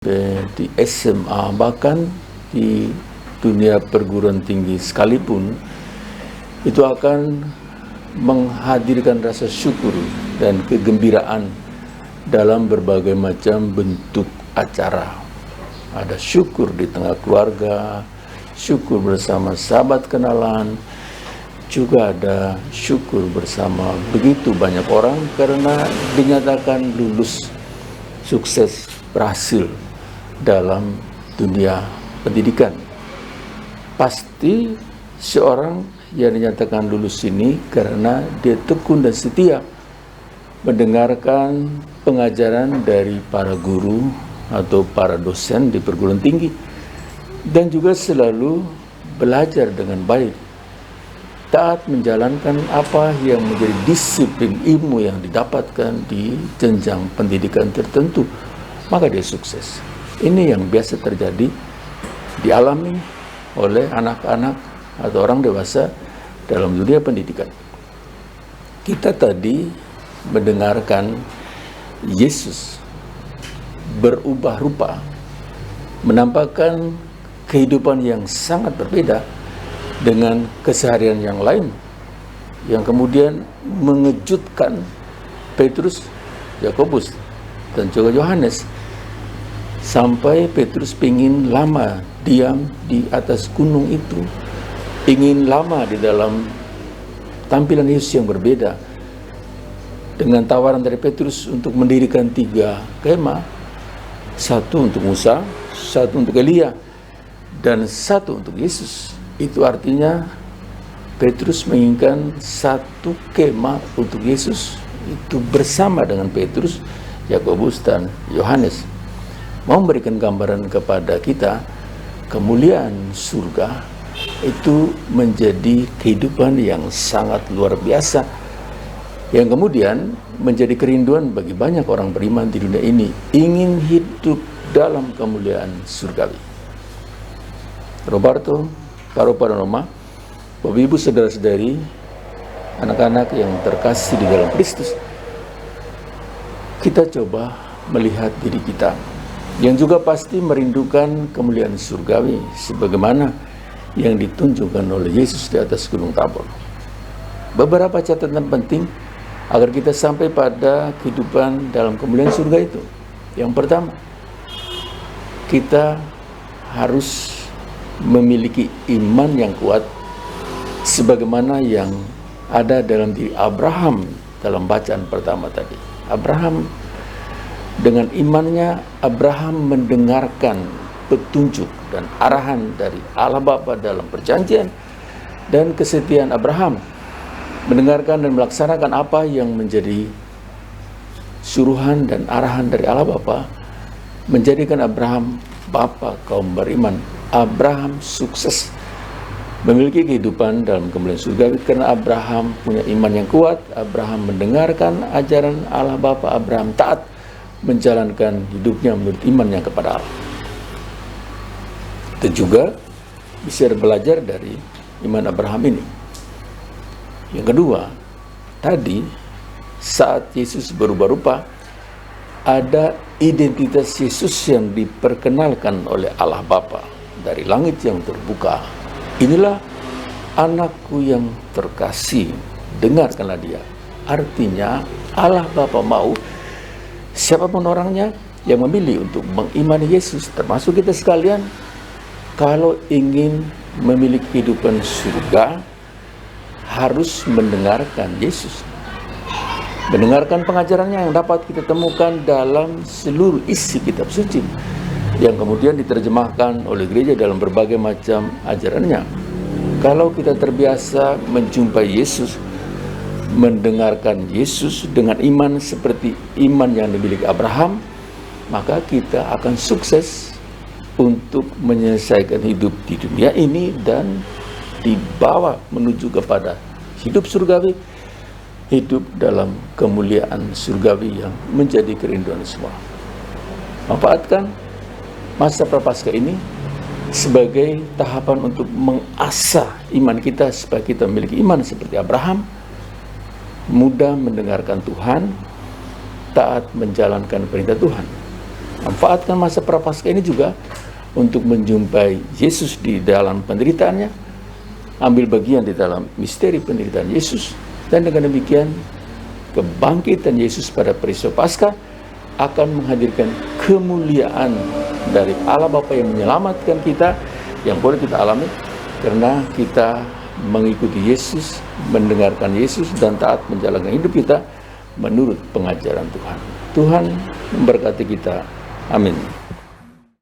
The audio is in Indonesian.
di SMA, bahkan di dunia perguruan tinggi sekalipun, itu akan menghadirkan rasa syukur dan kegembiraan dalam berbagai macam bentuk acara. Ada syukur di tengah keluarga, syukur bersama sahabat kenalan, juga ada syukur bersama begitu banyak orang karena dinyatakan lulus, sukses, berhasil dalam dunia pendidikan. Pasti seorang yang dinyatakan lulus ini karena dia tekun dan setia mendengarkan pengajaran dari para guru atau para dosen di perguruan tinggi dan juga selalu belajar dengan baik, taat menjalankan apa yang menjadi disiplin ilmu yang didapatkan di jenjang pendidikan tertentu, maka dia sukses. Ini yang biasa terjadi, dialami oleh anak-anak atau orang dewasa dalam dunia pendidikan. Kita tadi mendengarkan Yesus berubah rupa, menampakkan kehidupan yang sangat berbeda dengan keseharian yang lain, yang kemudian mengejutkan Petrus, Yakobus, dan juga Yohanes, sampai Petrus ingin lama diam di atas gunung itu, ingin lama di dalam tampilan Yesus yang berbeda, dengan tawaran dari Petrus untuk mendirikan 3 kemah, 1 untuk Musa, 1 untuk Elia, dan 1 untuk Yesus. Itu artinya Petrus menginginkan 1 kemah untuk Yesus, itu bersama dengan Petrus, Yakobus, dan Yohanes. Mau memberikan gambaran kepada kita, kemuliaan surga itu menjadi kehidupan yang sangat luar biasa, yang kemudian menjadi kerinduan bagi banyak orang beriman di dunia ini, ingin hidup dalam kemuliaan surgawi. Roberto, Paroparanoma, Bapak Ibu, saudara-saudari, anak-anak yang terkasih di dalam Kristus, kita coba melihat diri kita yang juga pasti merindukan kemuliaan surgawi sebagaimana yang ditunjukkan oleh Yesus di atas Gunung Tabor. Beberapa catatan penting agar kita sampai pada kehidupan dalam kemuliaan surga itu. Yang pertama, kita harus memiliki iman yang kuat sebagaimana yang ada dalam diri Abraham dalam bacaan pertama tadi. Abraham, dengan imannya, Abraham mendengarkan petunjuk dan arahan dari Allah Bapa dalam perjanjian, dan kesetiaan Abraham mendengarkan dan melaksanakan apa yang menjadi suruhan dan arahan dari Allah Bapa, menjadikan Abraham bapa kaum beriman. Abraham sukses memiliki kehidupan dalam kemuliaan surgawi karena Abraham punya iman yang kuat. Abraham mendengarkan ajaran Allah Bapa, Abraham taat menjalankan hidupnya menurut imannya kepada Allah. Kita juga bisa belajar dari iman Abraham ini. Yang kedua, tadi saat Yesus berubah rupa, ada identitas Yesus yang diperkenalkan oleh Allah Bapa dari langit yang terbuka. Inilah anakku yang terkasih, dengarkanlah dia. Artinya Allah Bapa mau siapapun orangnya yang memilih untuk mengimani Yesus, termasuk kita sekalian, kalau ingin memiliki kehidupan surga, harus mendengarkan Yesus, mendengarkan pengajarannya yang dapat kita temukan dalam seluruh isi kitab suci, yang kemudian diterjemahkan oleh gereja dalam berbagai macam ajarannya. Kalau kita terbiasa menjumpai Yesus, mendengarkan Yesus dengan iman seperti iman yang dimiliki Abraham, maka kita akan sukses untuk menyelesaikan hidup di dunia ini dan dibawa menuju kepada hidup surgawi, hidup dalam kemuliaan surgawi yang menjadi kerinduan semua. Manfaatkan masa prapaskah ini sebagai tahapan untuk mengasah iman kita supaya kita memiliki iman seperti Abraham, mudah mendengarkan Tuhan, taat menjalankan perintah Tuhan. Manfaatkan masa Prapaskah ini juga untuk menjumpai Yesus di dalam penderitaannya, ambil bagian di dalam misteri penderitaan Yesus, dan dengan demikian kebangkitan Yesus pada peristiwa Paskah akan menghadirkan kemuliaan dari Allah Bapa yang menyelamatkan kita, yang boleh kita alami karena kita mengikuti Yesus, mendengarkan Yesus, dan taat menjalankan hidup kita menurut pengajaran Tuhan. Tuhan memberkati kita. Amin.